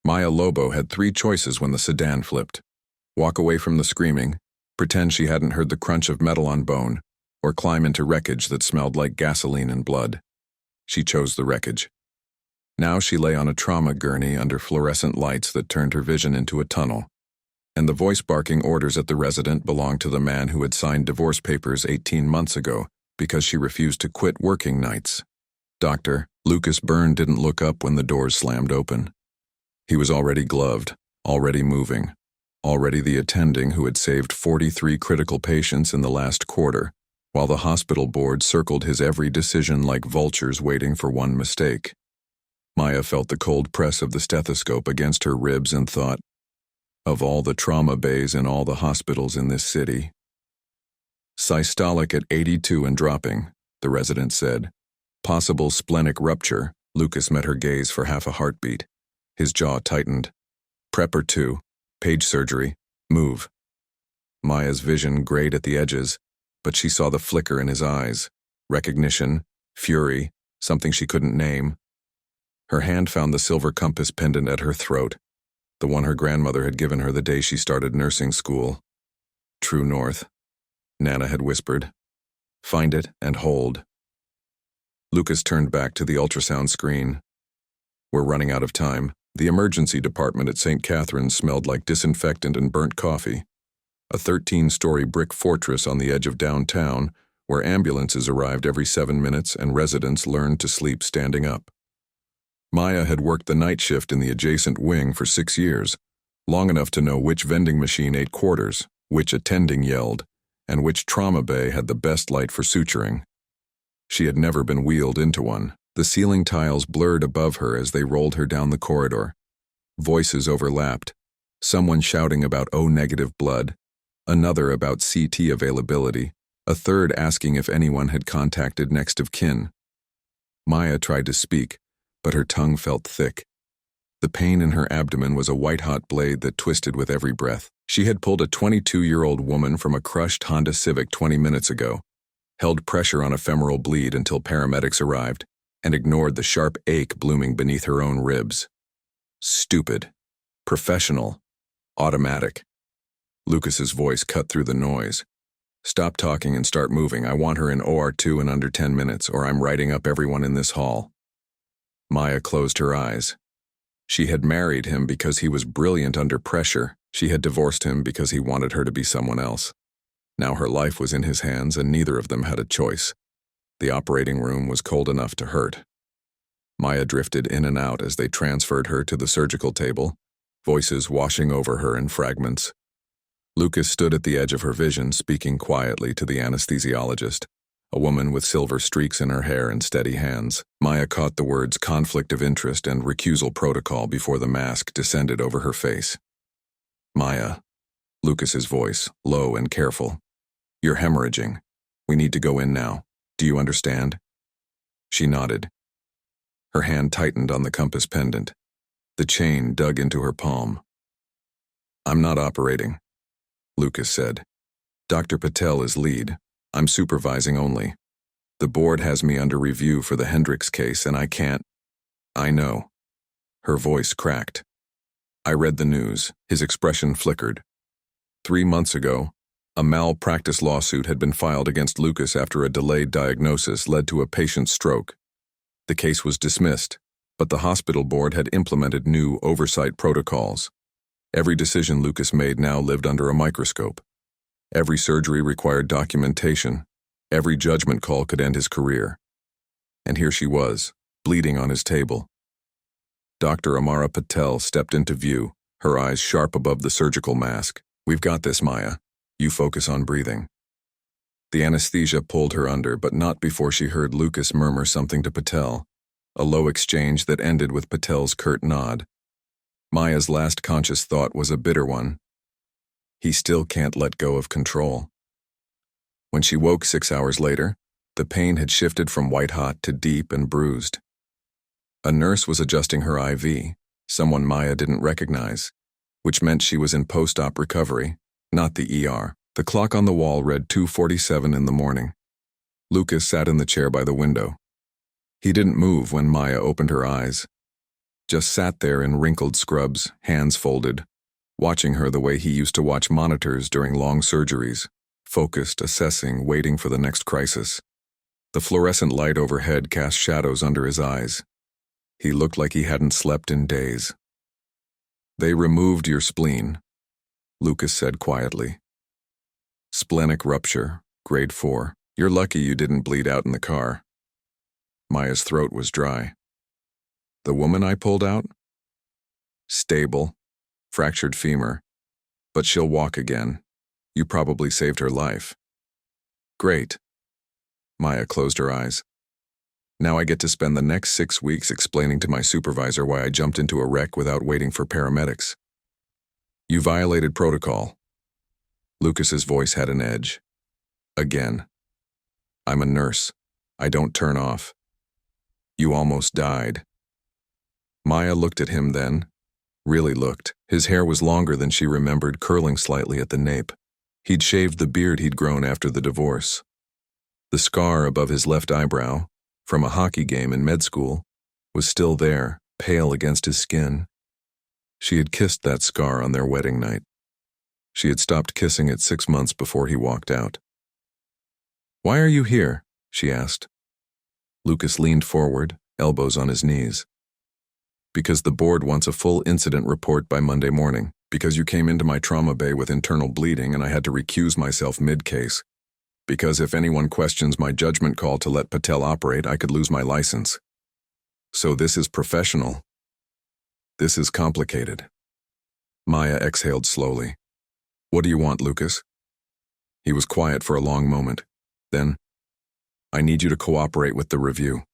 Maya Lobo had three choices when the sedan flipped: walk away from the screaming, pretend she hadn't heard the crunch of metal on bone, or climb into wreckage that smelled like gasoline and blood. She chose the wreckage. Now she lay on a trauma gurney under fluorescent lights that turned her vision into a tunnel, and the voice barking orders at the resident belonged to the man who had signed divorce papers 18 months ago because she refused to quit working nights. Dr. Lucas Byrne didn't look up when the doors slammed open. He was already gloved, already moving, already the attending who had saved 43 critical patients in the last quarter, while the hospital board circled his every decision like vultures waiting for one mistake. Maya felt the cold press of the stethoscope against her ribs and thought, of all the trauma bays in all the hospitals in this city. Systolic at 82 and dropping, the resident said. Possible splenic rupture. Lucas met her gaze for half a heartbeat. His jaw tightened. Prepper 2. Page surgery. Move. Maya's vision grayed at the edges, but she saw the flicker in his eyes. Recognition, fury, something she couldn't name. Her hand found the silver compass pendant at her throat, the one her grandmother had given her the day she started nursing school. True north, Nana had whispered. Find it and hold. Lucas turned back to the ultrasound screen. We're running out of time. The emergency department at St. Catherine's smelled like disinfectant and burnt coffee. A 13-story brick fortress on the edge of downtown, where ambulances arrived every 7 minutes and residents learned to sleep standing up. Maya had worked the night shift in the adjacent wing for 6 years, long enough to know which vending machine ate quarters, which attending yelled, and which trauma bay had the best light for suturing. She had never been wheeled into one. The ceiling tiles blurred above her as they rolled her down the corridor. Voices overlapped, someone shouting about O-negative blood, another about CT availability, a third asking if anyone had contacted next of kin. Maya tried to speak, but her tongue felt thick. The pain in her abdomen was a white-hot blade that twisted with every breath. She had pulled a 22-year-old woman from a crushed Honda Civic 20 minutes ago, held pressure on a femoral bleed until paramedics arrived, and ignored the sharp ache blooming beneath her own ribs. Stupid. Professional. Automatic. Lucas's voice cut through the noise. Stop talking and start moving. I want her in OR2 in under 10 minutes, or I'm writing up everyone in this hall. Maya closed her eyes. She had married him because he was brilliant under pressure. She had divorced him because he wanted her to be someone else. Now her life was in his hands, and neither of them had a choice. The operating room was cold enough to hurt. Maya drifted in and out as they transferred her to the surgical table, voices washing over her in fragments. Lucas stood at the edge of her vision, speaking quietly to the anesthesiologist, a woman with silver streaks in her hair and steady hands. Maya caught the words conflict of interest and recusal protocol before the mask descended over her face. Maya, Lucas's voice, low and careful. You're hemorrhaging. We need to go in now. Do you understand? She nodded. Her hand tightened on the compass pendant. The chain dug into her palm. I'm not operating, Lucas said. Dr. Patel is lead. I'm supervising only. The board has me under review for the Hendricks case, and I can't. I know. Her voice cracked. I read the news. His expression flickered. 3 months ago, a malpractice lawsuit had been filed against Lucas after a delayed diagnosis led to a patient's stroke. The case was dismissed, but the hospital board had implemented new oversight protocols. Every decision Lucas made now lived under a microscope. Every surgery required documentation. Every judgment call could end his career. And here she was, bleeding on his table. Dr. Amara Patel stepped into view, her eyes sharp above the surgical mask. We've got this, Maya. You focus on breathing. The anesthesia pulled her under, but not before she heard Lucas murmur something to Patel, a low exchange that ended with Patel's curt nod. Maya's last conscious thought was a bitter one. He still can't let go of control. When she woke 6 hours later, the pain had shifted from white-hot to deep and bruised. A nurse was adjusting her IV, someone Maya didn't recognize, which meant she was in post-op recovery, not the ER. The clock on the wall read 2:47 in the morning. Lucas sat in the chair by the window. He didn't move when Maya opened her eyes. just sat there in wrinkled scrubs, hands folded, watching her the way he used to watch monitors during long surgeries, focused, assessing, waiting for the next crisis. The fluorescent light overhead cast shadows under his eyes. He looked like he hadn't slept in days. "They removed your spleen," Lucas said quietly. "Splenic rupture, grade 4. You're lucky you didn't bleed out in the car." Maya's throat was dry. "The woman I pulled out? Stable, fractured femur, but she'll walk again. You probably saved her life." "Great." Maya closed her eyes. "Now I get to spend the next 6 weeks explaining to my supervisor why I jumped into a wreck without waiting for paramedics. You violated protocol." Lucas's voice had an edge. "Again. I'm a nurse. I don't turn off. You almost died." Maya looked at him then, really looked. His hair was longer than she remembered, curling slightly at the nape. He'd shaved the beard he'd grown after the divorce. The scar above his left eyebrow, from a hockey game in med school, was still there, pale against his skin. She had kissed that scar on their wedding night. She had stopped kissing it 6 months before he walked out. "Why are you here?" she asked. Lucas leaned forward, elbows on his knees. "Because the board wants a full incident report by Monday morning. Because you came into my trauma bay with internal bleeding and I had to recuse myself mid-case. Because if anyone questions my judgment call to let Patel operate, I could lose my license. So this is professional. This is complicated." Maya exhaled slowly. "What do you want, Lucas?" He was quiet for a long moment. Then, "I need you to cooperate with the review.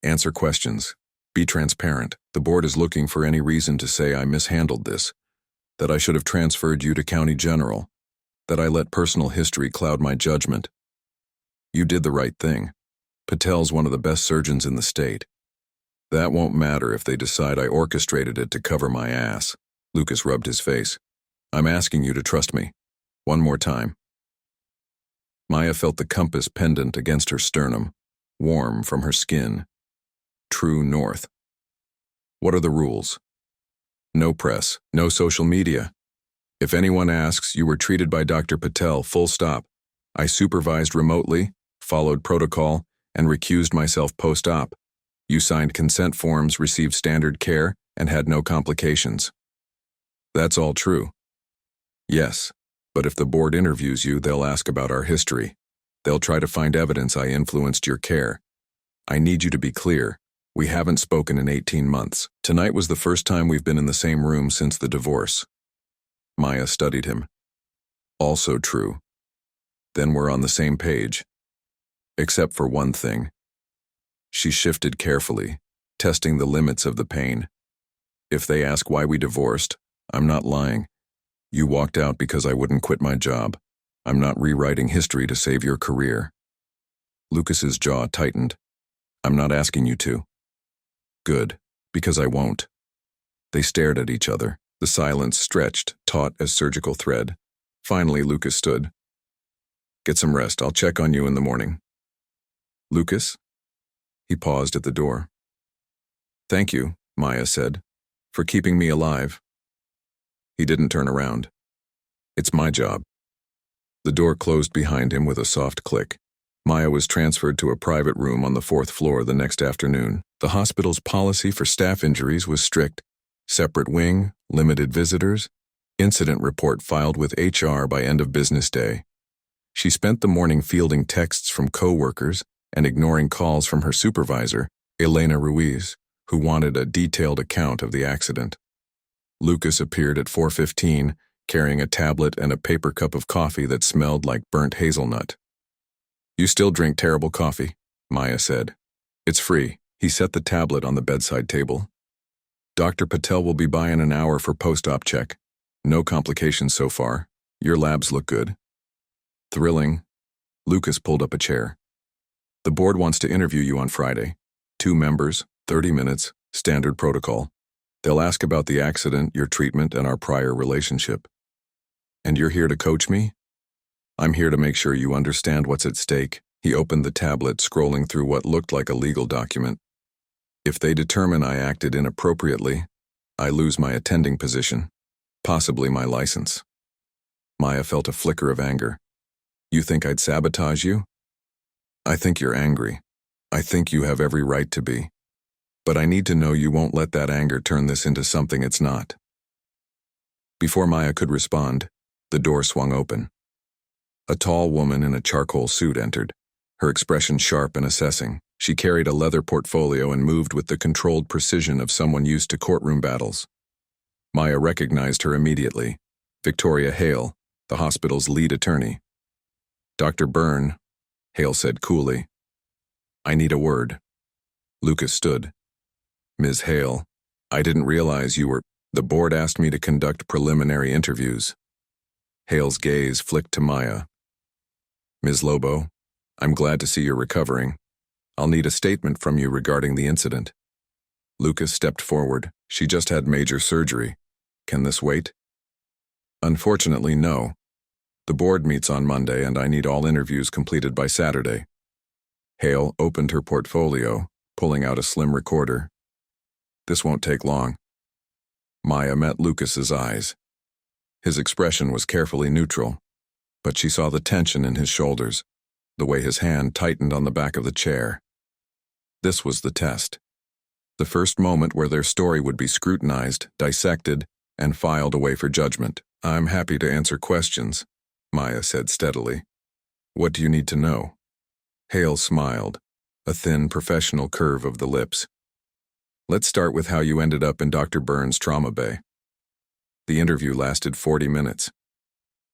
Answer questions. Be transparent. The board is looking for any reason to say I mishandled this, that I should have transferred you to County General, that I let personal history cloud my judgment. You did the right thing. Patel's one of the best surgeons in the state. That won't matter if they decide I orchestrated it to cover my ass." Lucas rubbed his face. "I'm asking you to trust me. One more time." Maya felt the compass pendant against her sternum, warm from her skin. True north. "What are the rules?" "No press, no social media. If anyone asks, you were treated by Dr. Patel, full stop. I supervised remotely, followed protocol, and recused myself post-op. You signed consent forms, received standard care, and had no complications." "That's all true." "Yes, but if the board interviews you, they'll ask about our history. They'll try to find evidence I influenced your care. I need you to be clear. We haven't spoken in 18 months. Tonight was the first time we've been in the same room since the divorce." Maya studied him. "Also true. Then we're on the same page. Except for one thing." She shifted carefully, testing the limits of the pain. "If they ask why we divorced, I'm not lying. You walked out because I wouldn't quit my job. I'm not rewriting history to save your career." Lucas's jaw tightened. "I'm not asking you to." "Good, because I won't." They stared at each other, the silence stretched, taut as surgical thread. Finally, Lucas stood. "Get some rest. I'll check on you in the morning." "Lucas?" He paused at the door. "Thank you," Maya said, "for keeping me alive." He didn't turn around. "It's my job." The door closed behind him with a soft click. Maya was transferred to a private room on the 4th floor the next afternoon. The hospital's policy for staff injuries was strict. Separate wing, limited visitors, incident report filed with HR by end of business day. She spent the morning fielding texts from coworkers and ignoring calls from her supervisor, Elena Ruiz, who wanted a detailed account of the accident. Lucas appeared at 4:15, carrying a tablet and a paper cup of coffee that smelled like burnt hazelnut. "You still drink terrible coffee," Maya said. "It's free." He set the tablet on the bedside table. "Dr. Patel will be by in an hour for post-op check. No complications so far. Your labs look good." "Thrilling." Lucas pulled up a chair. "The board wants to interview you on Friday. 2 members, 30 minutes, standard protocol. They'll ask about the accident, your treatment, and our prior relationship." "And you're here to coach me?" "I'm here to make sure you understand what's at stake." He opened the tablet, scrolling through what looked like a legal document. If they determine I acted inappropriately, I lose my attending position, possibly my license. Maya felt a flicker of anger. You think I'd sabotage you? I think you're angry. I think you have every right to be. But I need to know you won't let that anger turn this into something it's not. Before Maya could respond, the door swung open. A tall woman in a charcoal suit entered, her expression sharp and assessing. She carried a leather portfolio and moved with the controlled precision of someone used to courtroom battles. Maya recognized her immediately. Victoria Hale, the hospital's lead attorney. Dr. Byrne, Hale said coolly. I need a word. Lucas stood. Ms. Hale, I didn't realize you were. The board asked me to conduct preliminary interviews. Hale's gaze flicked to Maya. Ms. Lobo, I'm glad to see you're recovering. I'll need a statement from you regarding the incident. Lucas stepped forward. She just had major surgery. Can this wait? Unfortunately, no. The board meets on Monday and I need all interviews completed by Saturday. Hale opened her portfolio, pulling out a slim recorder. This won't take long. Maya met Lucas's eyes. His expression was carefully neutral, but she saw the tension in his shoulders, the way his hand tightened on the back of the chair. This was the test. The first moment where their story would be scrutinized, dissected, and filed away for judgment. I'm happy to answer questions, Maya said steadily. What do you need to know? Hale smiled, a thin, professional curve of the lips. Let's start with how you ended up in Dr. Byrne's trauma bay. The interview lasted 40 minutes.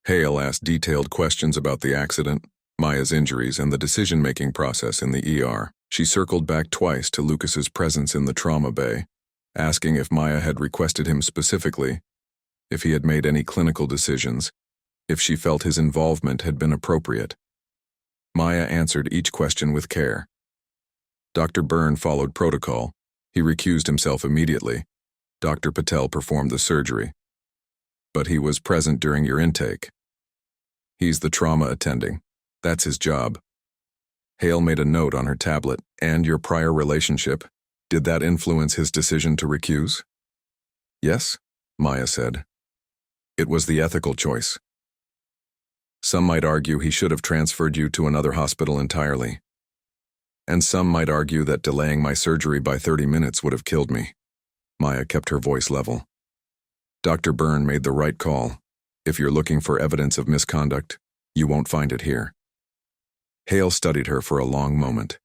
Hale asked detailed questions about the accident, Maya's injuries, and the decision-making process in the ER. She circled back twice to Lucas's presence in the trauma bay, asking if Maya had requested him specifically, if he had made any clinical decisions, if she felt his involvement had been appropriate. Maya answered each question with care. Dr. Byrne followed protocol. He recused himself immediately. Dr. Patel performed the surgery. But he was present during your intake. He's the trauma attending. That's his job. Hale made a note on her tablet. And your prior relationship, did that influence his decision to recuse? Yes, Maya said. It was the ethical choice. Some might argue he should have transferred you to another hospital entirely. And some might argue that delaying my surgery by 30 minutes would have killed me. Maya kept her voice level. Dr. Byrne made the right call. If you're looking for evidence of misconduct, you won't find it here. Hale studied her for a long moment.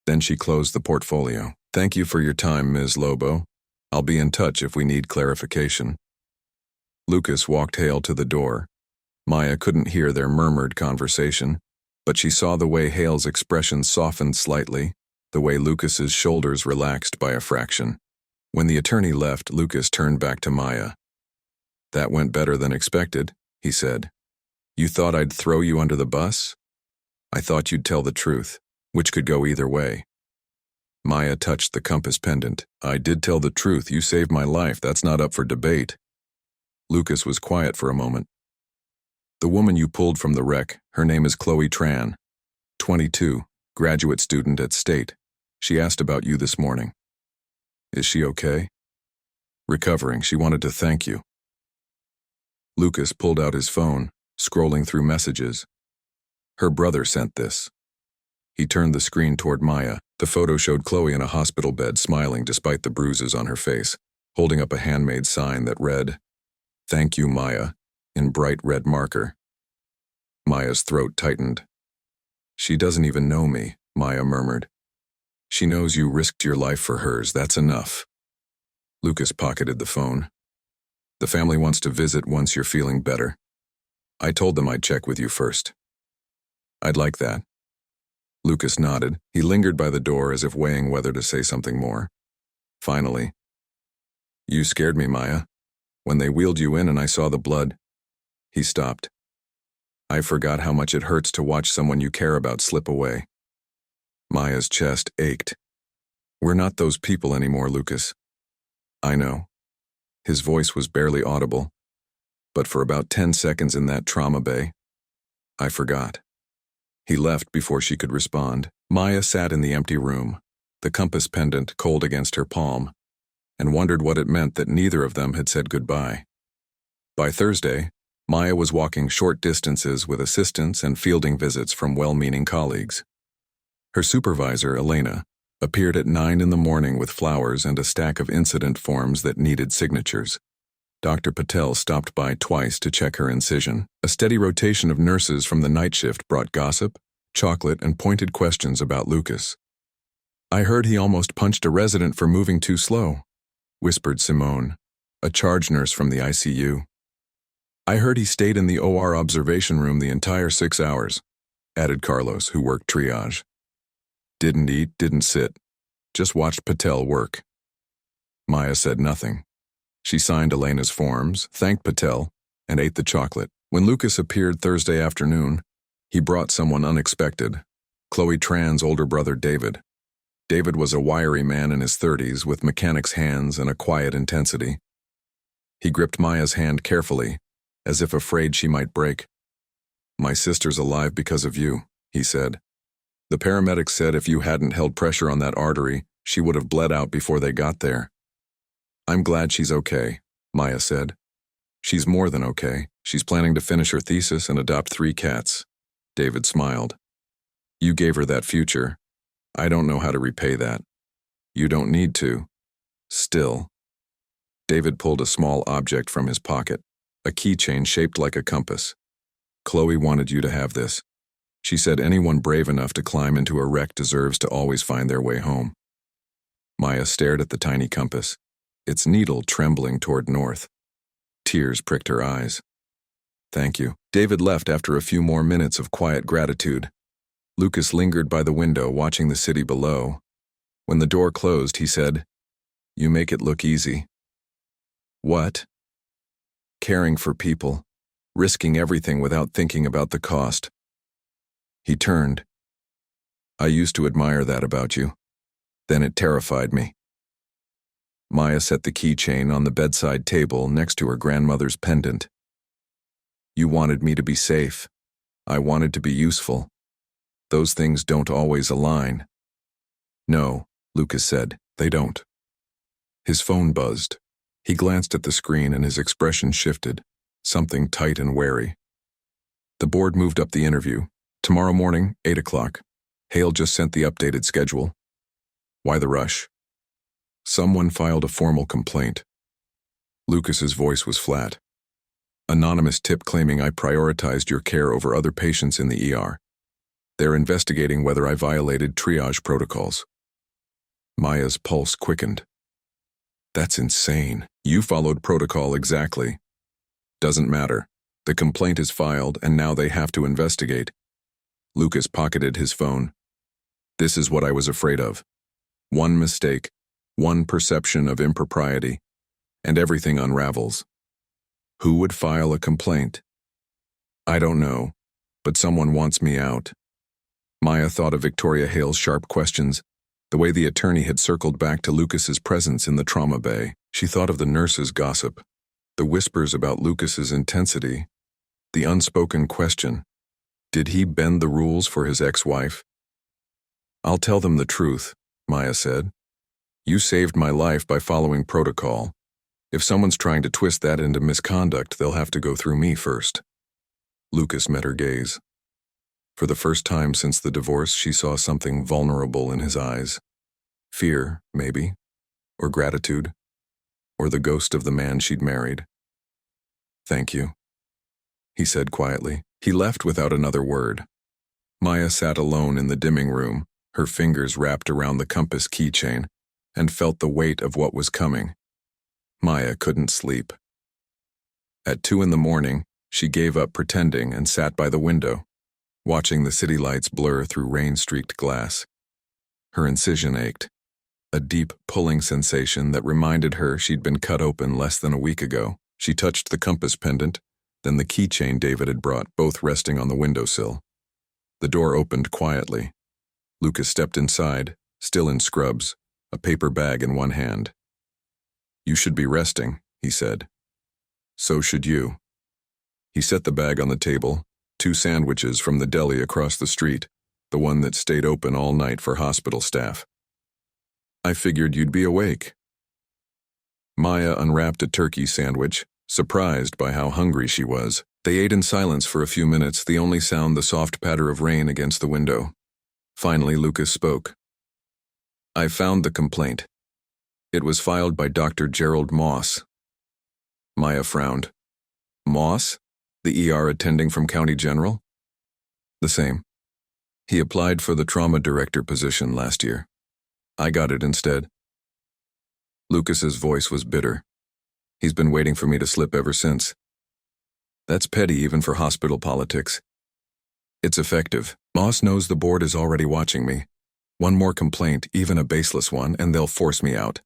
Then she closed the portfolio. Thank you for your time, Ms. Lobo. I'll be in touch if we need clarification. Lucas walked Hale to the door. Maya couldn't hear their murmured conversation, but she saw the way Hale's expression softened slightly, the way Lucas's shoulders relaxed by a fraction. When the attorney left, Lucas turned back to Maya. That went better than expected, he said. You thought I'd throw you under the bus? I thought you'd tell the truth, which could go either way. Maya touched the compass pendant. I did tell the truth. You saved my life. That's not up for debate. Lucas was quiet for a moment. The woman you pulled from the wreck, her name is Chloe Tran, 22, graduate student at State. She asked about you this morning. Is she okay? Recovering. She wanted to thank you. Lucas pulled out his phone, scrolling through messages. Her brother sent this. He turned the screen toward Maya. The photo showed Chloe in a hospital bed, smiling despite the bruises on her face, holding up a handmade sign that read, Thank you, Maya, in bright red marker. Maya's throat tightened. She doesn't even know me, Maya murmured. She knows you risked your life for hers. That's enough. Lucas pocketed the phone. The family wants to visit once you're feeling better. I told them I'd check with you first. I'd like that. Lucas nodded. He lingered by the door as if weighing whether to say something more. Finally, you scared me, Maya. When they wheeled you in and I saw the blood. He stopped. I forgot how much it hurts to watch someone you care about slip away. Maya's chest ached. We're not those people anymore, Lucas. I know. His voice was barely audible, but for about 10 seconds in that trauma bay, I forgot. He left before she could respond. Maya sat in the empty room, the compass pendant cold against her palm, and wondered what it meant that neither of them had said goodbye. By Thursday, Maya was walking short distances with assistance and fielding visits from well-meaning colleagues. Her supervisor, Elena, appeared at 9 in the morning with flowers and a stack of incident forms that needed signatures. Dr. Patel stopped by twice to check her incision. A steady rotation of nurses from the night shift brought gossip, chocolate, and pointed questions about Lucas. "I heard he almost punched a resident for moving too slow," whispered Simone, a charge nurse from the ICU. "I heard he stayed in the OR observation room the entire 6 hours," added Carlos, who worked triage. "Didn't eat, didn't sit. Just watched Patel work." Maya said nothing. She signed Elena's forms, thanked Patel, and ate the chocolate. When Lucas appeared Thursday afternoon, he brought someone unexpected, Chloe Tran's older brother David. David was a wiry man in his 30s with mechanic's hands and a quiet intensity. He gripped Maya's hand carefully, as if afraid she might break. "My sister's alive because of you," he said. "The paramedics said if you hadn't held pressure on that artery, she would have bled out before they got there." "I'm glad she's okay," Maya said. "She's more than okay. She's planning to finish her thesis and adopt 3 cats." David smiled. "You gave her that future. I don't know how to repay that." "You don't need to. Still." David pulled a small object from his pocket, a keychain shaped like a compass. "Chloe wanted you to have this. She said anyone brave enough to climb into a wreck deserves to always find their way home." Maya stared at the tiny compass, its needle trembling toward north. Tears pricked her eyes. "Thank you." David left after a few more minutes of quiet gratitude. Lucas lingered by the window watching the city below. When the door closed, he said, "You make it look easy." "What?" "Caring for people, risking everything without thinking about the cost." He turned. "I used to admire that about you. Then it terrified me." Maya set the keychain on the bedside table next to her grandmother's pendant. "You wanted me to be safe. I wanted to be useful. Those things don't always align." "No," Lucas said, "they don't." His phone buzzed. He glanced at the screen and his expression shifted, something tight and wary. The board moved up the interview. "Tomorrow morning, 8 o'clock. Hale just sent the updated schedule." "Why the rush?" "Someone filed a formal complaint." Lucas's voice was flat. "Anonymous tip claiming I prioritized your care over other patients in the ER. They're investigating whether I violated triage protocols." Maya's pulse quickened. "That's insane. You followed protocol exactly." "Doesn't matter. The complaint is filed and now they have to investigate." Lucas pocketed his phone. "This is what I was afraid of. One mistake, one perception of impropriety, and everything unravels." "Who would file a complaint?" "I don't know, but someone wants me out." Maya thought of Victoria Hale's sharp questions, the way the attorney had circled back to Lucas's presence in the trauma bay. She thought of the nurse's gossip, the whispers about Lucas's intensity, the unspoken question, did he bend the rules for his ex-wife? "I'll tell them the truth," Maya said. "You saved my life by following protocol. If someone's trying to twist that into misconduct, they'll have to go through me first." Lucas met her gaze. For the first time since the divorce, she saw something vulnerable in his eyes. Fear, maybe, or gratitude, or the ghost of the man she'd married. "Thank you," he said quietly. He left without another word. Maya sat alone in the dimming room, her fingers wrapped around the compass keychain, and felt the weight of what was coming. Maya couldn't sleep. At 2 in the morning, she gave up pretending and sat by the window, watching the city lights blur through rain-streaked glass. Her incision ached, a deep, pulling sensation that reminded her she'd been cut open less than a week ago. She touched the compass pendant, then the keychain David had brought, both resting on the windowsill. The door opened quietly. Lucas stepped inside, still in scrubs, a paper bag in one hand. "You should be resting," he said. "So should you." He set the bag on the table, 2 sandwiches from the deli across the street, the one that stayed open all night for hospital staff. I figured you'd be awake. Maya unwrapped a turkey sandwich, surprised by how hungry she was. They ate in silence for a few minutes, the only sound the soft patter of rain against the window. Finally, Lucas spoke. I found the complaint. It was filed by Dr. Gerald Moss. Maya frowned. Moss? The ER attending from County General? The same. He applied for the trauma director position last year. I got it instead. Lucas's voice was bitter. He's been waiting for me to slip ever since. That's petty even for hospital politics. It's effective. Moss knows the board is already watching me. One more complaint, even a baseless one, and they'll force me out.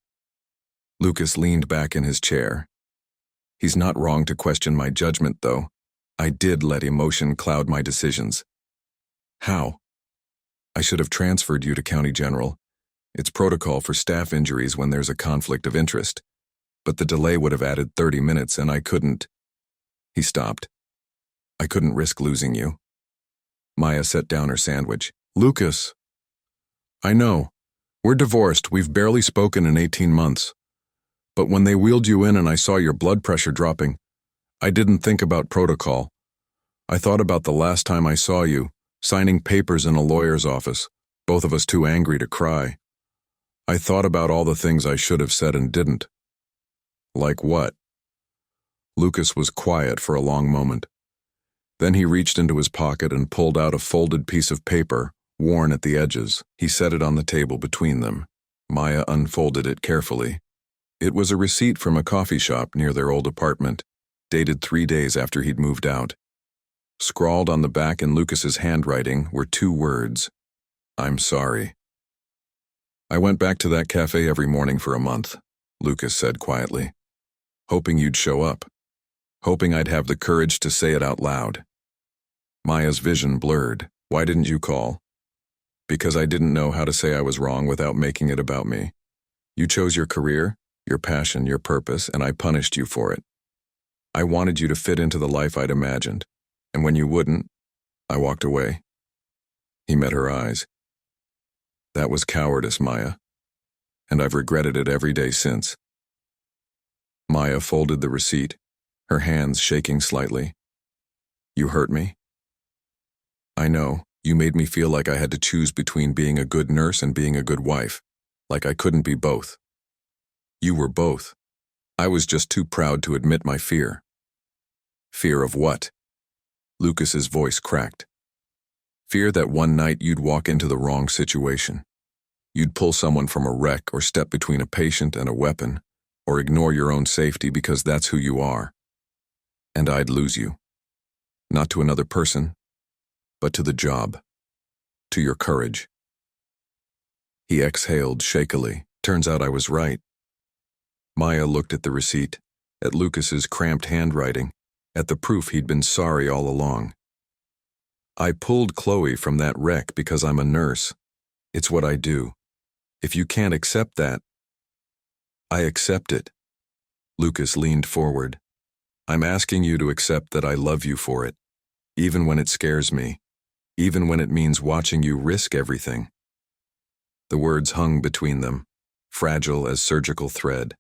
Lucas leaned back in his chair. He's not wrong to question my judgment, though. I did let emotion cloud my decisions. How? I should have transferred you to County General. It's protocol for staff injuries when there's a conflict of interest. But the delay would have added 30 minutes and I couldn't. He stopped. I couldn't risk losing you. Maya set down her sandwich. Lucas. I know. We're divorced. We've barely spoken in 18 months. But when they wheeled you in and I saw your blood pressure dropping, I didn't think about protocol. I thought about the last time I saw you, signing papers in a lawyer's office, both of us too angry to cry. I thought about all the things I should have said and didn't. Like what? Lucas was quiet for a long moment. Then he reached into his pocket and pulled out a folded piece of paper, worn at the edges. He set it on the table between them. Maya unfolded it carefully. It was a receipt from a coffee shop near their old apartment, dated 3 days after he'd moved out. Scrawled on the back in Lucas's handwriting were 2 words, I'm sorry. I went back to that cafe every morning for a month, Lucas said quietly, hoping you'd show up, hoping I'd have the courage to say it out loud. Maya's vision blurred. Why didn't you call? Because I didn't know how to say I was wrong without making it about me. You chose your career, your passion, your purpose, and I punished you for it. I wanted you to fit into the life I'd imagined, and when you wouldn't, I walked away. He met her eyes. That was cowardice, Maya, and I've regretted it every day since. Maya folded the receipt, her hands shaking slightly. You hurt me? I know, you made me feel like I had to choose between being a good nurse and being a good wife, like I couldn't be both. You were both. I was just too proud to admit my fear. Fear of what? Lucas's voice cracked. Fear that one night you'd walk into the wrong situation. You'd pull someone from a wreck or step between a patient and a weapon, or ignore your own safety because that's who you are. And I'd lose you. Not to another person, but to the job, to your courage. He exhaled shakily. Turns out I was right. Maya looked at the receipt, at Lucas's cramped handwriting, at the proof he'd been sorry all along. I pulled Chloe from that wreck because I'm a nurse. It's what I do. If you can't accept that, I accept it. Lucas leaned forward. I'm asking you to accept that I love you for it, even when it scares me, even when it means watching you risk everything. The words hung between them, fragile as surgical thread.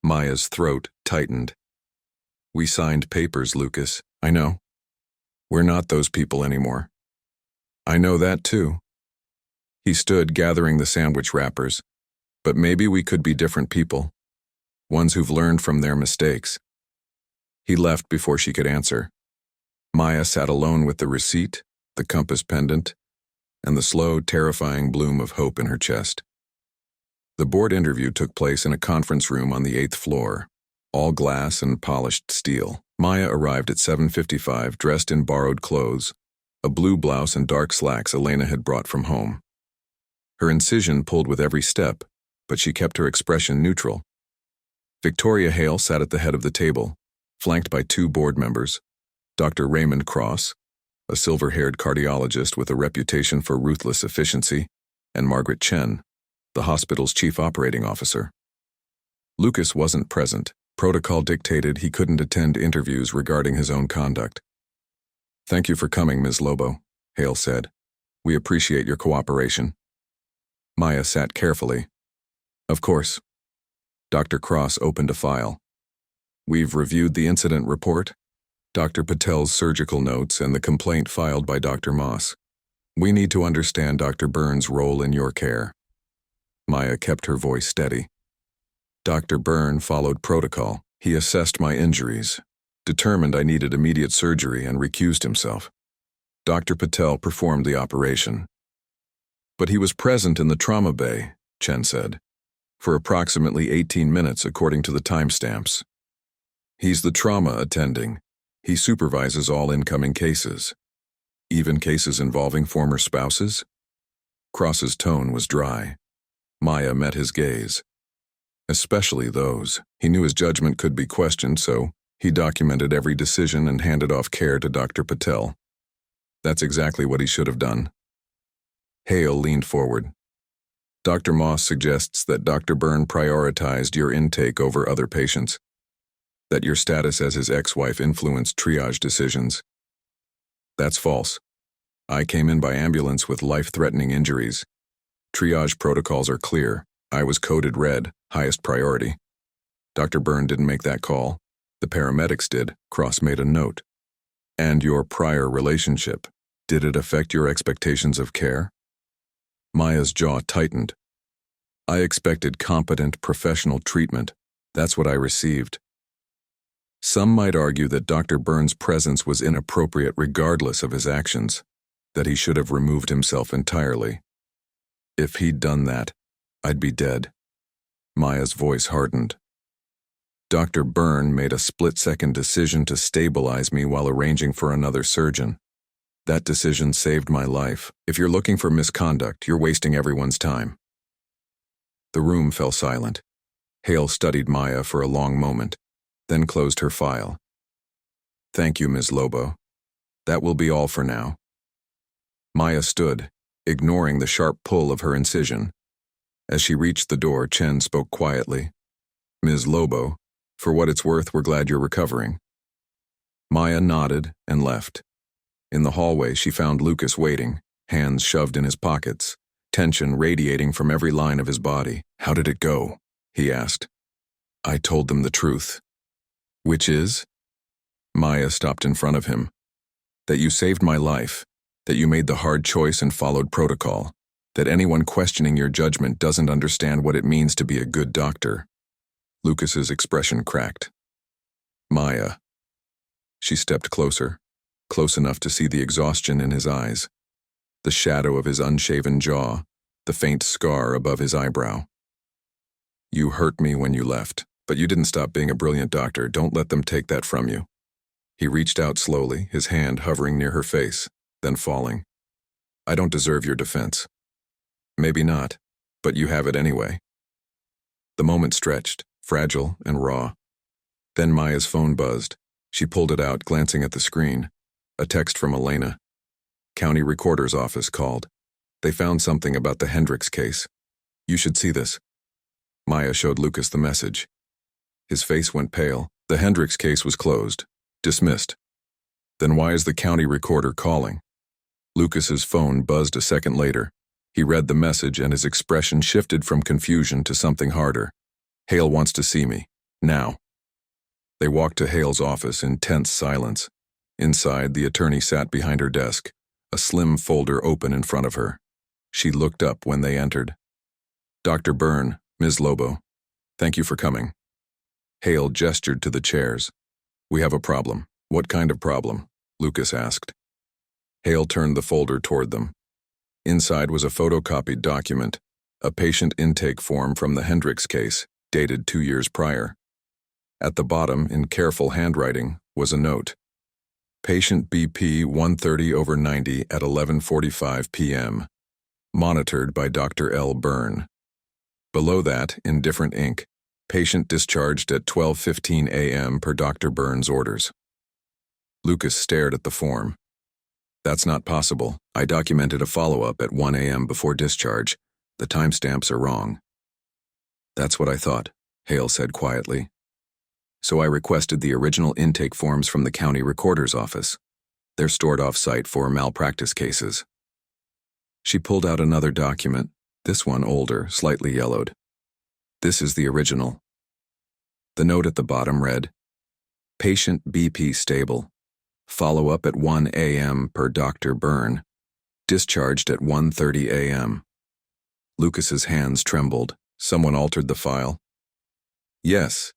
Maya's throat tightened. We signed papers, Lucas. I know. We're not those people anymore. I know that too. He stood gathering the sandwich wrappers. But maybe we could be different people. Ones who've learned from their mistakes. He left before she could answer. Maya sat alone with the receipt, the compass pendant, and the slow, terrifying bloom of hope in her chest. The board interview took place in a conference room on the 8th floor, all glass and polished steel. Maya arrived at 7:55 dressed in borrowed clothes, a blue blouse and dark slacks Elena had brought from home. Her incision pulled with every step, but she kept her expression neutral. Victoria Hale sat at the head of the table, flanked by 2 board members, Dr. Raymond Cross, a silver-haired cardiologist with a reputation for ruthless efficiency, and Margaret Chen, the hospital's chief operating officer. Lucas wasn't present. Protocol dictated he couldn't attend interviews regarding his own conduct. Thank you for coming, Ms. Lobo, Hale said. We appreciate your cooperation. Maya sat carefully, Of course. Dr. Cross opened a file. We've reviewed the incident report, Dr. Patel's surgical notes, and the complaint filed by Dr. Moss. We need to understand Dr. Byrne's role in your care. Maya kept her voice steady. Dr. Byrne followed protocol. He assessed my injuries, determined I needed immediate surgery, and recused himself. Dr. Patel performed the operation. But he was present in the trauma bay, Chen said, for approximately 18 minutes according to the timestamps. He's the trauma attending. He supervises all incoming cases. Even cases involving former spouses? Cross's tone was dry. Maya met his gaze. Especially those. He knew his judgment could be questioned, so he documented every decision and handed off care to Dr. Patel. That's exactly what he should have done. Hale leaned forward. Dr. Moss suggests that Dr. Byrne prioritized your intake over other patients, that your status as his ex-wife influenced triage decisions. That's false. I came in by ambulance with life-threatening injuries. Triage protocols are clear. I was coded red, highest priority. Dr. Byrne didn't make that call. The paramedics did. Cross made a note. And your prior relationship, did it affect your expectations of care? Maya's jaw tightened. I expected competent, professional treatment. That's what I received. Some might argue that Dr. Byrne's presence was inappropriate regardless of his actions, that he should have removed himself entirely. If he'd done that, I'd be dead. Maya's voice hardened. Dr. Byrne made a split-second decision to stabilize me while arranging for another surgeon. That decision saved my life. If you're looking for misconduct, you're wasting everyone's time. The room fell silent. Hale studied Maya for a long moment, then closed her file. Thank you, Ms. Lobo. That will be all for now. Maya stood, ignoring the sharp pull of her incision. As she reached the door, Chen spoke quietly. Ms. Lobo, for what it's worth, we're glad you're recovering. Maya nodded and left. In the hallway, she found Lucas waiting, hands shoved in his pockets, tension radiating from every line of his body. How did it go? He asked. I told them the truth. Which is? Maya stopped in front of him. That you saved my life, that you made the hard choice and followed protocol, that anyone questioning your judgment doesn't understand what it means to be a good doctor. Lucas's expression cracked. Maya. She stepped closer, close enough to see the exhaustion in his eyes, the shadow of his unshaven jaw, the faint scar above his eyebrow. You hurt me when you left, but you didn't stop being a brilliant doctor. Don't let them take that from you. He reached out slowly, his hand hovering near her face, then falling. I don't deserve your defense. Maybe not, but you have it anyway. The moment stretched, fragile and raw. Then Maya's phone buzzed. She pulled it out, glancing at the screen. A text from Elena. County Recorder's Office called. They found something about the Hendricks case. You should see this. Maya showed Lucas the message. His face went pale. The Hendricks case was closed. Dismissed. Then why is the county recorder calling? Lucas's phone buzzed a second later. He read the message and his expression shifted from confusion to something harder. Hale wants to see me. Now. They walked to Hale's office in tense silence. Inside, the attorney sat behind her desk, a slim folder open in front of her. She looked up when they entered. Dr. Byrne, Ms. Lobo, thank you for coming. Hale gestured to the chairs. We have a problem. What kind of problem? Lucas asked. Hale turned the folder toward them. Inside was a photocopied document, a patient intake form from the Hendricks case, dated 2 years prior. At the bottom, in careful handwriting, was a note. Patient BP 130/90 at 11:45 p.m. Monitored by Dr. L. Byrne. Below that, in different ink, patient discharged at 12:15 a.m. per Dr. Byrne's orders. Lucas stared at the form. That's not possible. I documented a follow-up at 1 a.m. before discharge. The timestamps are wrong. That's what I thought, Hale said quietly. So I requested the original intake forms from the county recorder's office. They're stored off-site for malpractice cases. She pulled out another document, this one older, slightly yellowed. This is the original. The note at the bottom read, "Patient BP stable. Follow-up at 1 a.m. per Dr. Byrne. Discharged at 1:30 a.m. Lucas's hands trembled. Someone altered the file. Yes,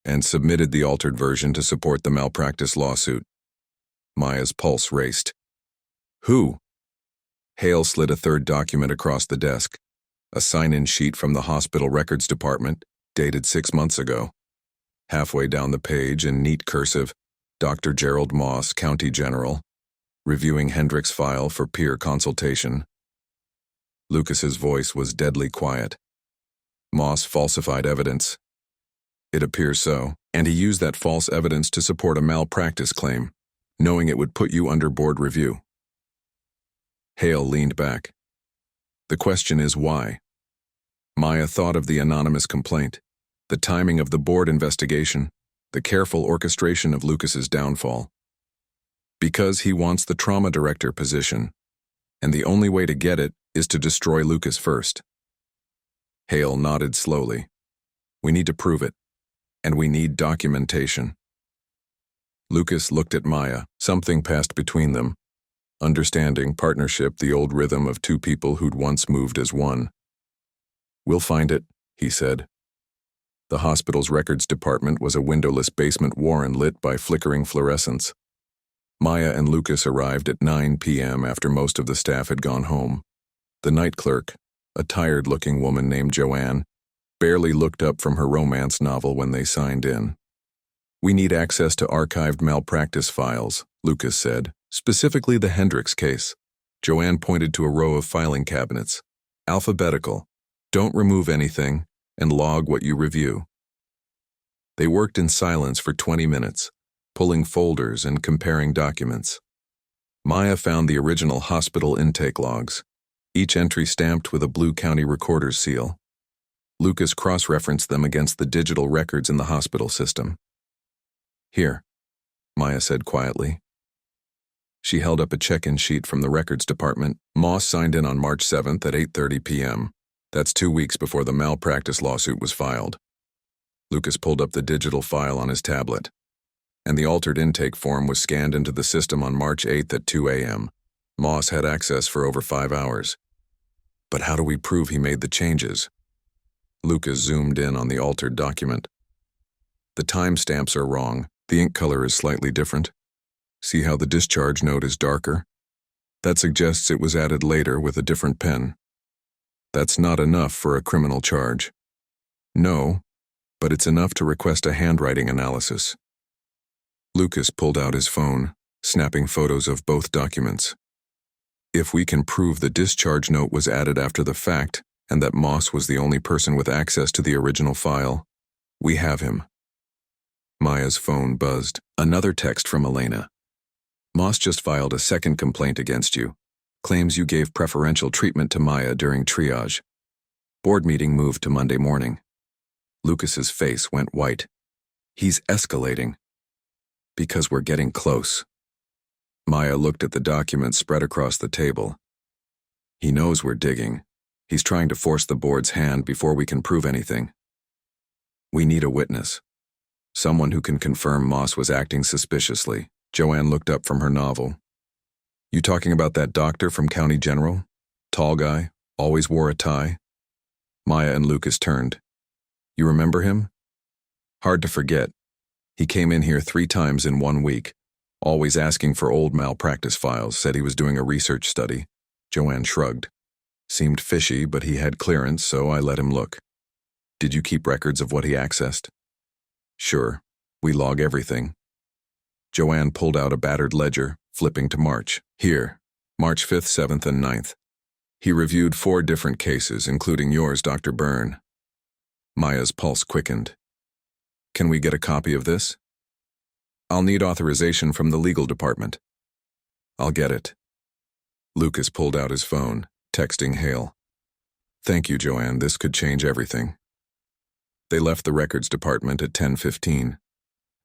and submitted the altered version to support the malpractice lawsuit. Maya's pulse raced. Who? Hale slid a third document across the desk, a sign-in sheet from the hospital records department, dated 6 months ago. Halfway down the page, in neat cursive, Dr. Gerald Moss, County General, reviewing Hendrick's file for peer consultation. Lucas's voice was deadly quiet. Moss falsified evidence. It appears so, and he used that false evidence to support a malpractice claim, knowing it would put you under board review. Hale leaned back. The question is why? Maya thought of the anonymous complaint, the timing of the board investigation, the careful orchestration of Lucas's downfall. Because he wants the trauma director position, and the only way to get it is to destroy Lucas first. Hale nodded slowly. We need to prove it, and we need documentation. Lucas looked at Maya. Something passed between them. Understanding, partnership, the old rhythm of two people who'd once moved as one. We'll find it, he said. The hospital's records department was a windowless basement warren lit by flickering fluorescents. Maya and Lucas arrived at 9 p.m. after most of the staff had gone home. The night clerk, a tired-looking woman named Joanne, barely looked up from her romance novel when they signed in. We need access to archived malpractice files, Lucas said, specifically the Hendricks case. Joanne pointed to a row of filing cabinets. Alphabetical. Don't remove anything, and log what you review. They worked in silence for 20 minutes, pulling folders and comparing documents. Maya found the original hospital intake logs, each entry stamped with a blue county recorder's seal. Lucas cross-referenced them against the digital records in the hospital system. Here, Maya said quietly. She held up a check-in sheet from the records department. Moss signed in on March 7th at 8:30 p.m. That's 2 weeks before the malpractice lawsuit was filed. Lucas pulled up the digital file on his tablet, and the altered intake form was scanned into the system on March 8th at 2 a.m. Moss had access for over 5 hours. But how do we prove he made the changes? Lucas zoomed in on the altered document. The timestamps are wrong. The ink color is slightly different. See how the discharge note is darker? That suggests it was added later with a different pen. That's not enough for a criminal charge. No, but it's enough to request a handwriting analysis. Lucas pulled out his phone, snapping photos of both documents. If we can prove the discharge note was added after the fact, and that Moss was the only person with access to the original file, we have him. Maya's phone buzzed. Another text from Elena. Moss just filed a second complaint against you. Claims you gave preferential treatment to Maya during triage. Board meeting moved to Monday morning. Lucas's face went white. He's escalating. Because we're getting close. Maya looked at the documents spread across the table. He knows we're digging. He's trying to force the board's hand before we can prove anything. We need a witness. Someone who can confirm Moss was acting suspiciously. Joanne looked up from her novel. You talking about that doctor from County General? Tall guy, always wore a tie? Maya and Lucas turned. You remember him? Hard to forget. He came in here 3 times in 1 week, always asking for old malpractice files, said he was doing a research study. Joanne shrugged. Seemed fishy, but he had clearance, so I let him look. Did you keep records of what he accessed? Sure. We log everything. Joanne pulled out a battered ledger, flipping to March. Here, March 5th, 7th, and 9th. He reviewed 4 different cases, including yours, Dr. Byrne. Maya's pulse quickened. Can we get a copy of this? I'll need authorization from the legal department. I'll get it. Lucas pulled out his phone, texting Hale. Thank you, Joanne. This could change everything. They left the records department at 10:15.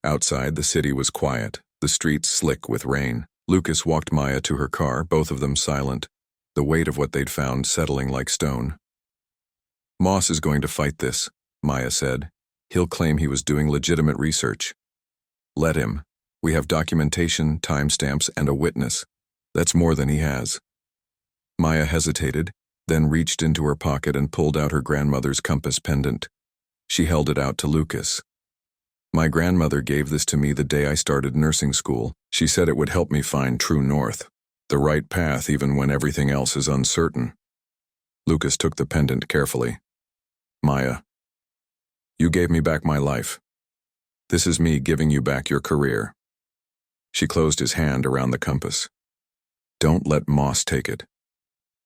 Outside, the city was quiet, the streets slick with rain. Lucas walked Maya to her car, both of them silent, the weight of what they'd found settling like stone. Moss is going to fight this, Maya said. "He'll claim he was doing legitimate research." "Let him. We have documentation, timestamps, and a witness. That's more than he has." Maya hesitated, then reached into her pocket and pulled out her grandmother's compass pendant. She held it out to Lucas. "My grandmother gave this to me the day I started nursing school. She said it would help me find true north, the right path even when everything else is uncertain." Lucas took the pendant carefully. "Maya, you gave me back my life. This is me giving you back your career." She closed his hand around the compass. "Don't let Moss take it.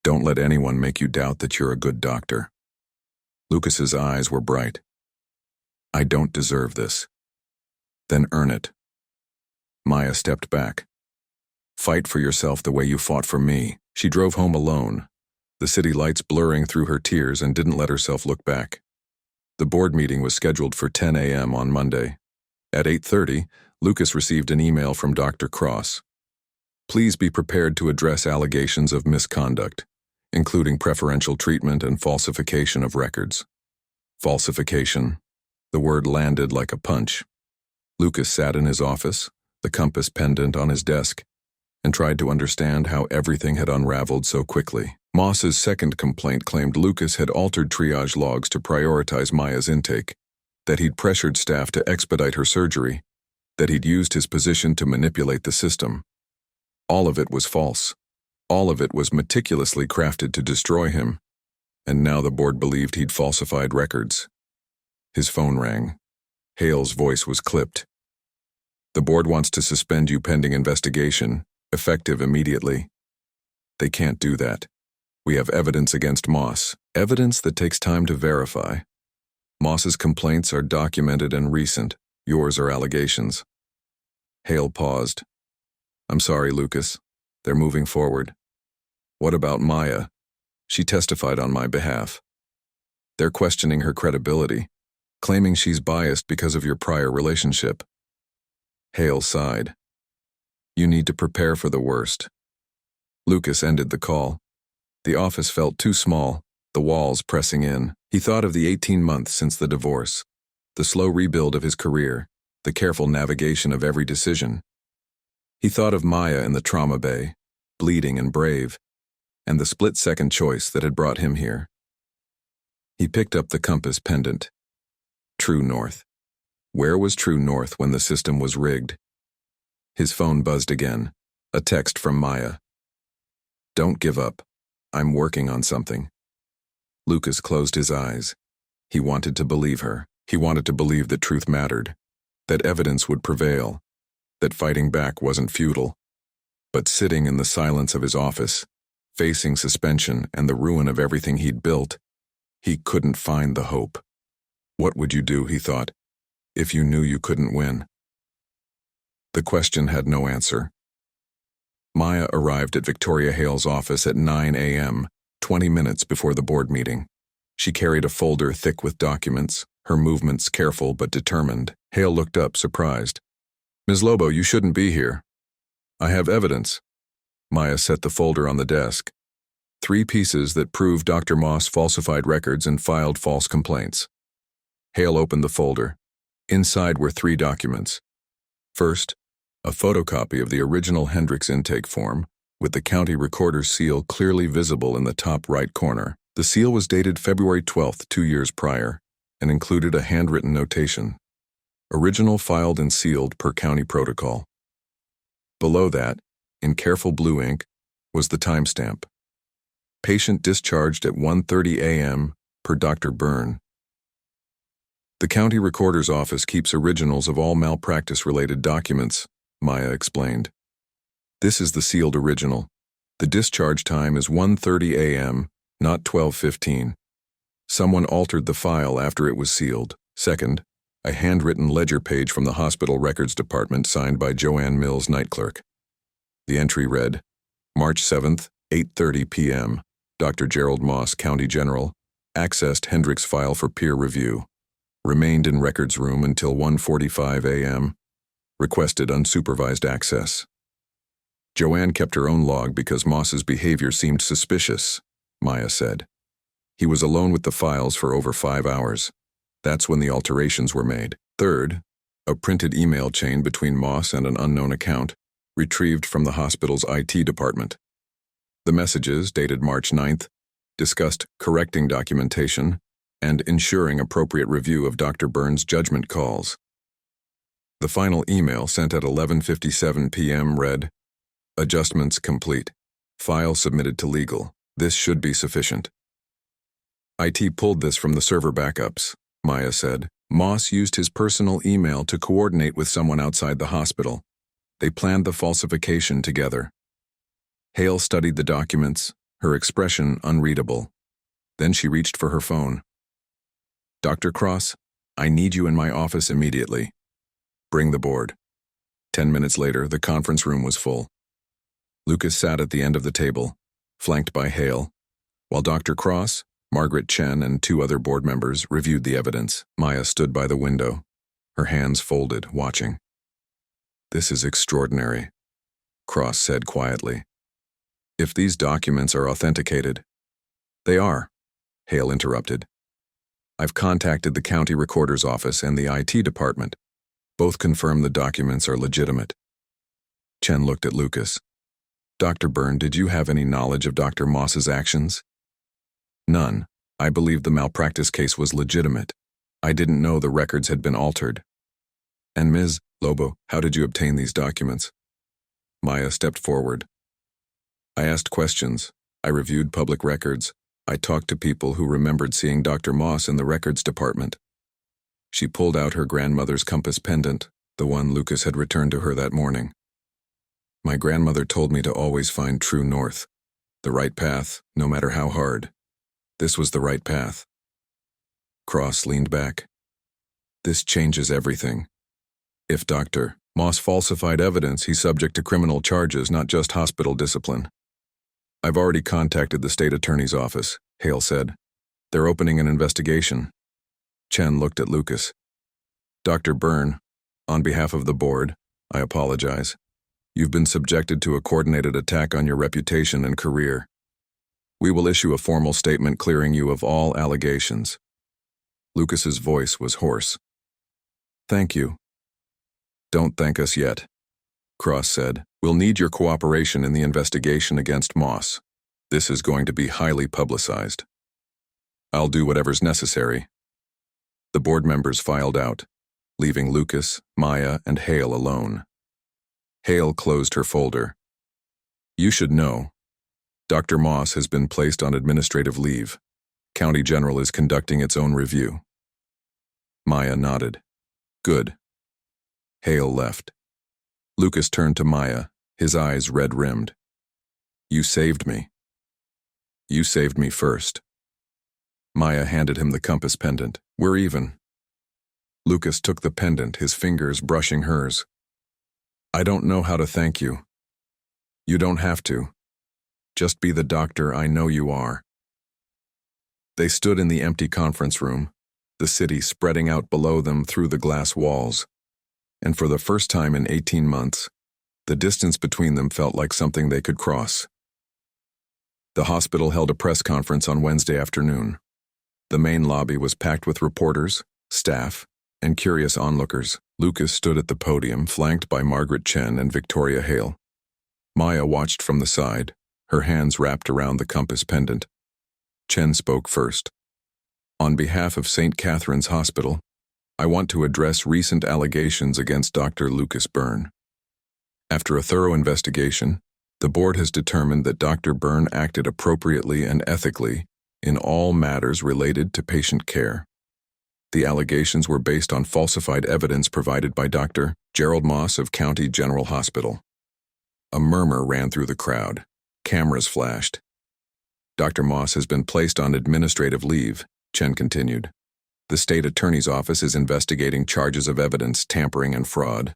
Don't let anyone make you doubt that you're a good doctor." Lucas's eyes were bright. "I don't deserve this." "Then earn it." Maya stepped back. "Fight for yourself the way you fought for me." She drove home alone, the city lights blurring through her tears, and didn't let herself look back. The board meeting was scheduled for 10 a.m. on Monday. At 8:30, Lucas received an email from Dr. Cross. "Please be prepared to address allegations of misconduct, including preferential treatment and falsification of records." Falsification. The word landed like a punch. Lucas sat in his office, the compass pendant on his desk, and tried to understand how everything had unraveled so quickly. Moss's second complaint claimed Lucas had altered triage logs to prioritize Maya's intake, that he'd pressured staff to expedite her surgery, that he'd used his position to manipulate the system. All of it was false. All of it was meticulously crafted to destroy him, and now the board believed he'd falsified records. His phone rang. Hale's voice was clipped. "The board wants to suspend you pending investigation, effective immediately." "They can't do that. We have evidence against Moss, evidence that takes time to verify. Moss's complaints are documented and recent. Yours are allegations." Hale paused. "I'm sorry, Lucas. They're moving forward." "What about Maya? She testified on my behalf." "They're questioning her credibility, claiming she's biased because of your prior relationship." Hale sighed. "You need to prepare for the worst." Lucas ended the call. The office felt too small, the walls pressing in. He thought of the 18 months since the divorce, the slow rebuild of his career, the careful navigation of every decision. He thought of Maya in the trauma bay, bleeding and brave, and the split-second choice that had brought him here. He picked up the compass pendant. True north. Where was true north when the system was rigged? His phone buzzed again, a text from Maya. "Don't give up. I'm working on something." Lucas closed his eyes. He wanted to believe her. He wanted to believe that truth mattered, that evidence would prevail, that fighting back wasn't futile. But sitting in the silence of his office, facing suspension and the ruin of everything he'd built, he couldn't find the hope. What would you do, he thought, if you knew you couldn't win? The question had no answer. Maya arrived at Victoria Hale's office at 9 a.m., 20 minutes before the board meeting. She carried a folder thick with documents, her movements careful but determined. Hale looked up, surprised. "Ms. Lobo, you shouldn't be here." "I have evidence." Maya set the folder on the desk. 3 pieces that prove Dr. Moss falsified records and filed false complaints. Hale opened the folder. Inside were 3 documents. First, a photocopy of the original Hendricks intake form, with the county recorder's seal clearly visible in the top right corner. The seal was dated February 12th, 2 years prior, and included a handwritten notation. "Original filed and sealed per county protocol." Below that, in careful blue ink, was the timestamp. "Patient discharged at 1:30 a.m. per Dr. Byrne." "The county recorder's office keeps originals of all malpractice-related documents," Maya explained. "This is the sealed original. The discharge time is 1:30 a.m., not 12:15. Someone altered the file after it was sealed." Second, a handwritten ledger page from the hospital records department signed by Joanne Mills, night clerk. The entry read, "March 7th, 8:30 p.m. Dr. Gerald Moss, County General, accessed Hendricks' file for peer review. Remained in records room until 1:45 a.m. Requested unsupervised access." Joanne kept her own log because Moss's behavior seemed suspicious, Maya said. He was alone with the files for over 5 hours. That's when the alterations were made. Third, a printed email chain between Moss and an unknown account, retrieved from the hospital's IT department. The messages, dated March 9th, discussed correcting documentation and ensuring appropriate review of Dr. Byrne's judgment calls. The final email, sent at 11:57 p.m., read, "Adjustments complete. File submitted to legal. This should be sufficient." IT pulled this from the server backups, Maya said. Moss used his personal email to coordinate with someone outside the hospital. They planned the falsification together. Hale studied the documents, her expression unreadable. Then she reached for her phone. "Dr. Cross, I need you in my office immediately. Bring the board." 10 minutes later, the conference room was full. Lucas sat at the end of the table, flanked by Hale, while Dr. Cross, Margaret Chen, and 2 other board members reviewed the evidence. Maya stood by the window, her hands folded, watching. "This is extraordinary," Cross said quietly. "If these documents are authenticated—" "They are," Hale interrupted. "I've contacted the county recorder's office and the IT department. Both confirm the documents are legitimate." Chen looked at Lucas. "Dr. Byrne, did you have any knowledge of Dr. Moss's actions?" "None. I believed the malpractice case was legitimate. I didn't know the records had been altered." "And Ms. Lobo, how did you obtain these documents?" Maya stepped forward. "I asked questions. I reviewed public records. I talked to people who remembered seeing Dr. Moss in the records department." She pulled out her grandmother's compass pendant, the one Lucas had returned to her that morning. "My grandmother told me to always find true north, the right path, no matter how hard. This was the right path." Cross leaned back. "This changes everything. If Dr. Moss falsified evidence, he's subject to criminal charges, not just hospital discipline." "I've already contacted the state attorney's office," Hale said. "They're opening an investigation." Chen looked at Lucas. "Dr. Byrne, on behalf of the board, I apologize. You've been subjected to a coordinated attack on your reputation and career. We will issue a formal statement clearing you of all allegations." Lucas's voice was hoarse. "Thank you." "Don't thank us yet," Cross said. "We'll need your cooperation in the investigation against Moss. This is going to be highly publicized." "I'll do whatever's necessary." The board members filed out, leaving Lucas, Maya, and Hale alone. Hale closed her folder. "You should know. Dr. Moss has been placed on administrative leave. County General is conducting its own review." Maya nodded. "Good." Hale left. Lucas turned to Maya, his eyes red-rimmed. "You saved me." "You saved me first." Maya handed him the compass pendant. "We're even." Lucas took the pendant, his fingers brushing hers. "I don't know how to thank you." "You don't have to. Just be the doctor I know you are." They stood in the empty conference room, the city spreading out below them through the glass walls. And for the first time in 18 months, the distance between them felt like something they could cross. The hospital held a press conference on Wednesday afternoon. The main lobby was packed with reporters, staff, and curious onlookers. Lucas stood at the podium, flanked by Margaret Chen and Victoria Hale. Maya watched from the side, her hands wrapped around the compass pendant. Chen spoke first. "On behalf of St. Catherine's Hospital, I want to address recent allegations against Dr. Lucas Byrne. After a thorough investigation, the board has determined that Dr. Byrne acted appropriately and ethically in all matters related to patient care. The allegations were based on falsified evidence provided by Dr. Gerald Moss of County General Hospital." A murmur ran through the crowd. Cameras flashed. "Dr. Moss has been placed on administrative leave," Chen continued. "The state attorney's office is investigating charges of evidence tampering and fraud.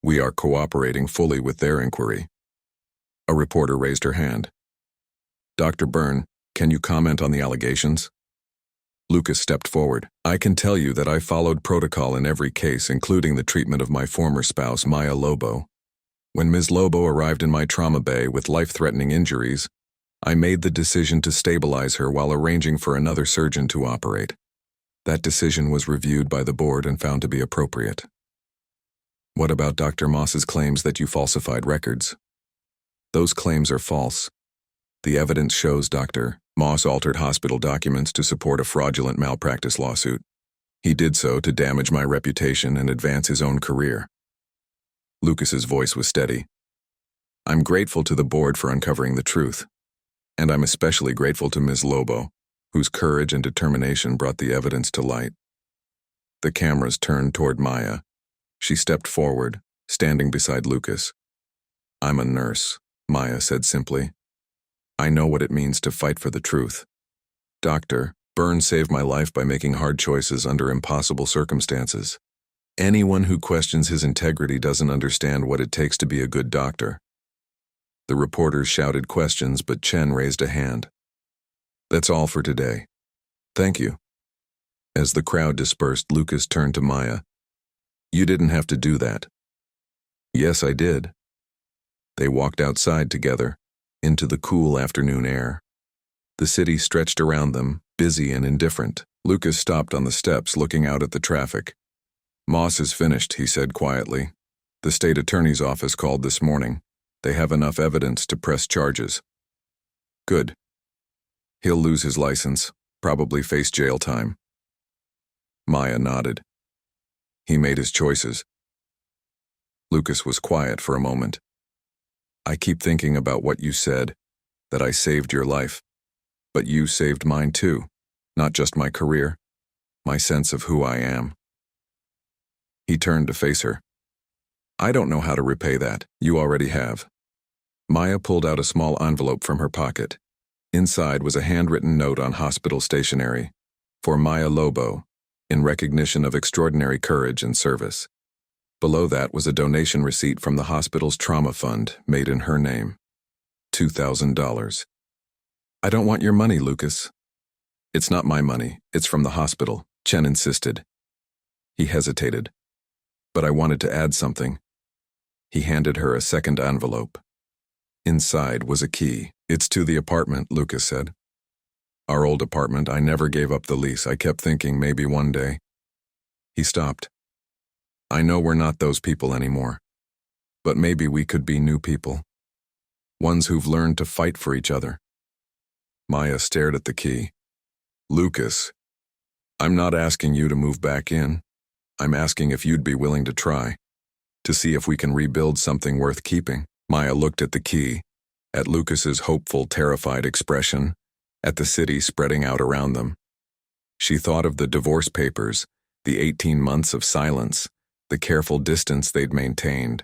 We are cooperating fully with their inquiry." A reporter raised her hand. "Dr. Byrne, can you comment on the allegations?" Lucas stepped forward. "I can tell you that I followed protocol in every case, including the treatment of my former spouse, Maya Lobo. When Ms. Lobo arrived in my trauma bay with life-threatening injuries, I made the decision to stabilize her while arranging for another surgeon to operate. That decision was reviewed by the board and found to be appropriate. What about Dr. Moss's claims that you falsified records? Those claims are false. The evidence shows Dr. Moss altered hospital documents to support a fraudulent malpractice lawsuit. He did so to damage my reputation and advance his own career. Lucas's voice was steady. I'm grateful to the board for uncovering the truth, and I'm especially grateful to Ms. Lobo, whose courage and determination brought the evidence to light. The cameras turned toward Maya. She stepped forward, standing beside Lucas. I'm a nurse, Maya said simply. I know what it means to fight for the truth. Dr. Byrne saved my life by making hard choices under impossible circumstances. Anyone who questions his integrity doesn't understand what it takes to be a good doctor. The reporters shouted questions, but Chen raised a hand. That's all for today. Thank you. As the crowd dispersed, Lucas turned to Maya. You didn't have to do that. Yes, I did. They walked outside together, into the cool afternoon air. The city stretched around them, busy and indifferent. Lucas stopped on the steps, looking out at the traffic. Moss is finished, he said quietly. The state attorney's office called this morning. They have enough evidence to press charges. Good. He'll lose his license, probably face jail time. Maya nodded. He made his choices. Lucas was quiet for a moment. I keep thinking about what you said, that I saved your life. But you saved mine too, not just my career, my sense of who I am. He turned to face her. I don't know how to repay that. You already have. Maya pulled out a small envelope from her pocket. Inside was a handwritten note on hospital stationery. For Maya Lobo, in recognition of extraordinary courage and service. Below that was a donation receipt from the hospital's trauma fund, made in her name. $2,000. I don't want your money, Lucas. It's not my money, it's from the hospital, Chen insisted. He hesitated. But I wanted to add something. He handed her a second envelope. Inside was a key. It's to the apartment, Lucas said. Our old apartment, I never gave up the lease. I kept thinking maybe one day. He stopped. I know we're not those people anymore. But maybe we could be new people. Ones who've learned to fight for each other. Maya stared at the key. Lucas, I'm not asking you to move back in. I'm asking if you'd be willing to try. To see if we can rebuild something worth keeping. Maya looked at the key, at Lucas's hopeful, terrified expression, at the city spreading out around them. She thought of the divorce papers, the 18 months of silence, the careful distance they'd maintained.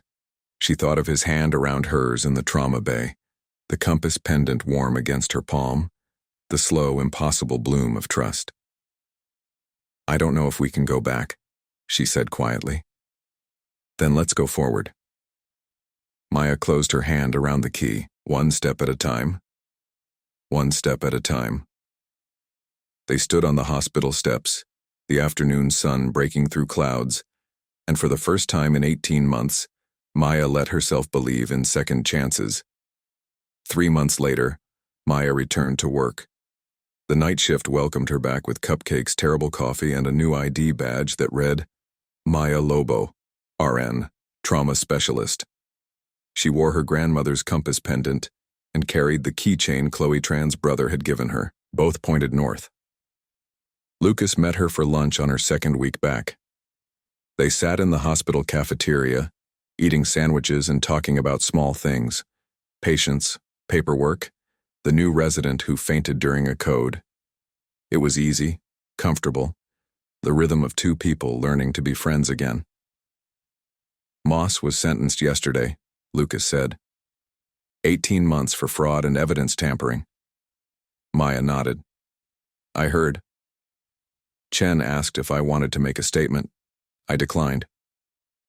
She thought of his hand around hers in the trauma bay, the compass pendant warm against her palm, the slow, impossible bloom of trust. I don't know if we can go back, she said quietly. Then let's go forward. Maya closed her hand around the key, one step at a time. One step at a time. They stood on the hospital steps, the afternoon sun breaking through clouds, and for the first time in 18 months, Maya let herself believe in second chances. 3 months later, Maya returned to work. The night shift welcomed her back with cupcakes, terrible coffee, and a new ID badge that read, Maya Lobo, RN, Trauma Specialist. She wore her grandmother's compass pendant and carried the keychain Chloe Tran's brother had given her. Both pointed north. Lucas met her for lunch on her second week back. They sat in the hospital cafeteria, eating sandwiches and talking about small things, patients, paperwork, the new resident who fainted during a code. It was easy, comfortable, the rhythm of two people learning to be friends again. Moss was sentenced yesterday, Lucas said. 18 months for fraud and evidence tampering. Maya nodded. I heard. Chen asked if I wanted to make a statement. I declined.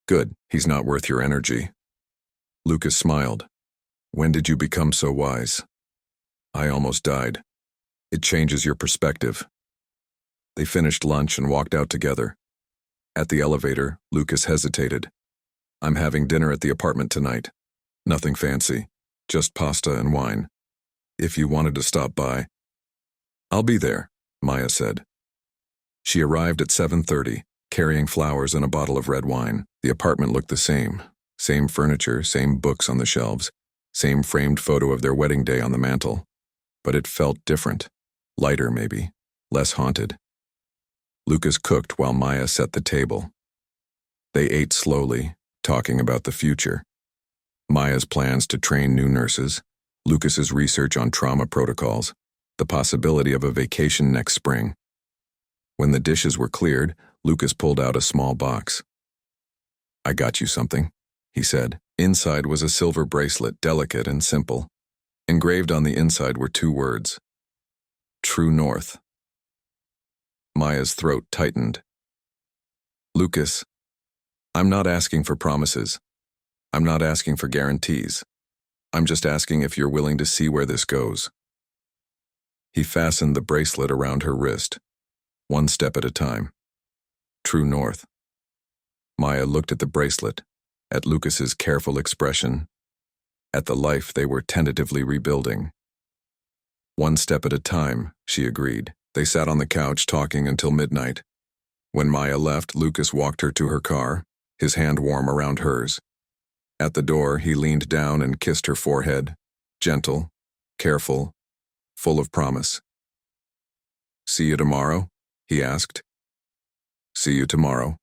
Good, he's not worth your energy. Lucas smiled. When did you become so wise? I almost died. It changes your perspective. They finished lunch and walked out together. At the elevator, Lucas hesitated. I'm having dinner at the apartment tonight. Nothing fancy, just pasta and wine. If you wanted to stop by. I'll be there, Maya said. She arrived at 7:30, carrying flowers and a bottle of red wine. The apartment looked the same. Same furniture, same books on the shelves, same framed photo of their wedding day on the mantel. But it felt different. Lighter, maybe. Less haunted. Lucas cooked while Maya set the table. They ate slowly, talking about the future. Maya's plans to train new nurses, Lucas's research on trauma protocols, the possibility of a vacation next spring. When the dishes were cleared, Lucas pulled out a small box. "I got you something," he said. Inside was a silver bracelet, delicate and simple. Engraved on the inside were 2 words. True North. Maya's throat tightened. "Lucas, I'm not asking for promises. I'm not asking for guarantees. I'm just asking if you're willing to see where this goes." He fastened the bracelet around her wrist, 1 step at a time. True North. Maya looked at the bracelet, at Lucas's careful expression, at the life they were tentatively rebuilding. 1 step at a time, she agreed. They sat on the couch talking until midnight. When Maya left, Lucas walked her to her car, his hand warm around hers. At the door, he leaned down and kissed her forehead, gentle, careful, full of promise. "See you tomorrow?" he asked. "See you tomorrow."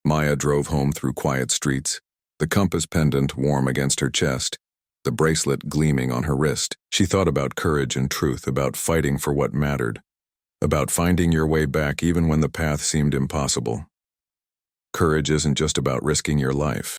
Maya drove home through quiet streets, the compass pendant warm against her chest, the bracelet gleaming on her wrist. She thought about courage and truth, about fighting for what mattered, about finding your way back even when the path seemed impossible. Courage isn't just about risking your life.